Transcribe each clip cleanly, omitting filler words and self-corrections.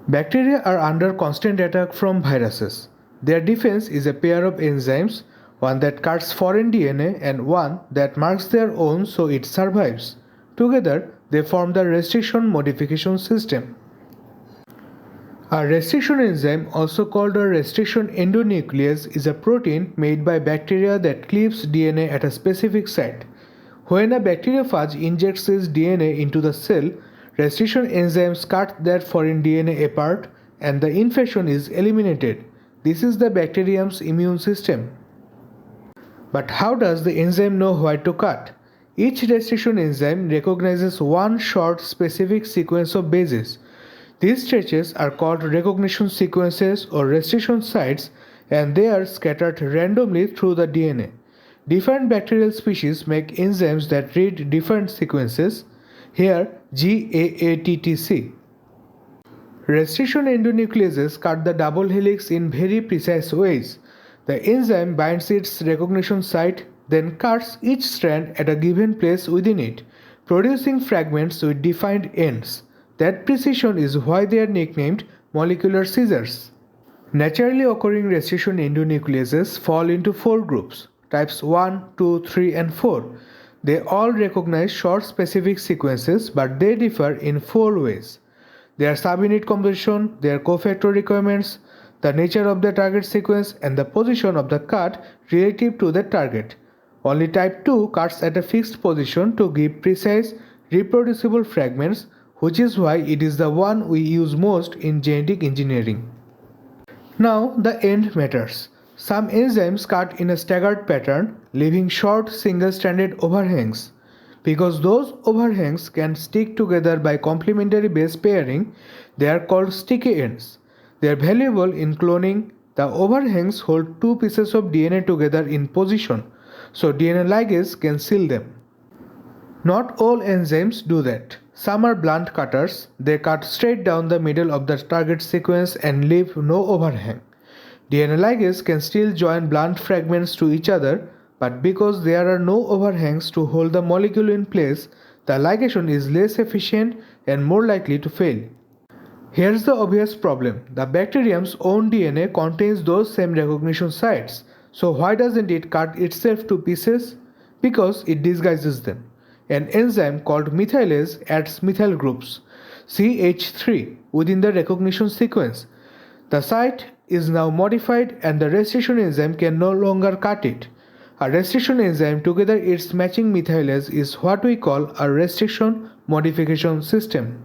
Bacteria are under constant attack from viruses. Their defense is a pair of enzymes, one that cuts foreign DNA and one that marks their own so it survives. Together, they form the restriction-modification system. A restriction enzyme, also called a restriction endonuclease, is a protein made by bacteria that cleaves DNA at a specific site. When a bacteriophage injects its DNA into the cell, restriction enzymes cut that foreign DNA apart and the infection is eliminated. This is the bacterium's immune system. But how does the enzyme know where to cut? Each restriction enzyme recognizes one short specific sequence of bases. These stretches are called recognition sequences or restriction sites, and they are scattered randomly through the DNA. Different bacterial species make enzymes that read different sequences. Here, GAATTC. Restriction endonucleases cut the double helix in very precise ways. The enzyme binds its recognition site, then cuts each strand at a given place within it, producing fragments with defined ends. That precision is why they are nicknamed molecular scissors. Naturally occurring restriction endonucleases fall into four groups, types 1, 2, 3, and 4. They all recognize short specific sequences, but they differ in four ways: their subunit composition, their cofactor requirements, the nature of the target sequence, and the position of the cut relative to the target. Only type 2 cuts at a fixed position to give precise, reproducible fragments, which is why it is the one we use most in genetic engineering. Now the end matters. Some enzymes cut in a staggered pattern, leaving short single-stranded overhangs. Because those overhangs can stick together by complementary base pairing, they are called sticky ends. They are valuable in cloning. The overhangs hold two pieces of DNA together in position, so DNA ligase can seal them. Not all enzymes do that. Some are blunt cutters. They cut straight down the middle of the target sequence and leave no overhang. DNA ligase can still join blunt fragments to each other, but because there are no overhangs to hold the molecule in place, the ligation is less efficient and more likely to fail. Here's the obvious problem. The bacterium's own DNA contains those same recognition sites. So why doesn't it cut itself to pieces? Because it disguises them. An enzyme called methylase adds methyl groups, CH3, within the recognition sequence. The site is now modified and the restriction enzyme can no longer cut it. A restriction enzyme together its matching methylase is what we call a restriction modification system.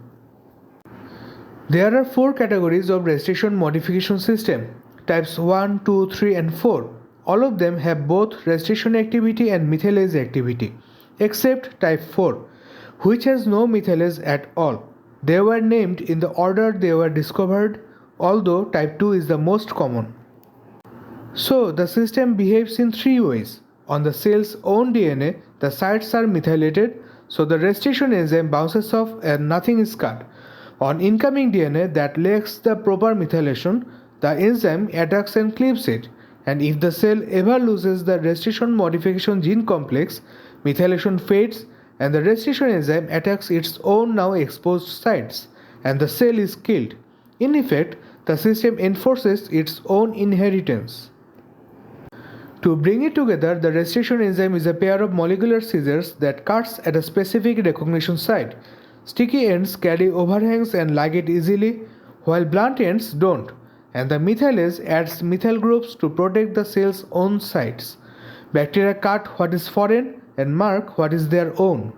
There are four categories of restriction modification system, types 1, 2, 3 and 4. All of them have both restriction activity and methylase activity, except type 4, which has no methylase at all. They were named in the order they were discovered, although type 2 is the most common. So the system behaves in three ways. On the cell's own DNA, the sites are methylated, so the restriction enzyme bounces off and nothing is cut. On incoming DNA that lacks the proper methylation, the enzyme attacks and cleaves it. And if the cell ever loses the restriction modification gene complex, methylation fades and the restriction enzyme attacks its own now exposed sites, and the cell is killed. In effect, the system enforces its own inheritance. To bring it together, the restriction enzyme is a pair of molecular scissors that cuts at a specific recognition site. Sticky ends carry overhangs and ligate easily, while blunt ends don't, and the methylase adds methyl groups to protect the cell's own sites. Bacteria cut what is foreign and mark what is their own.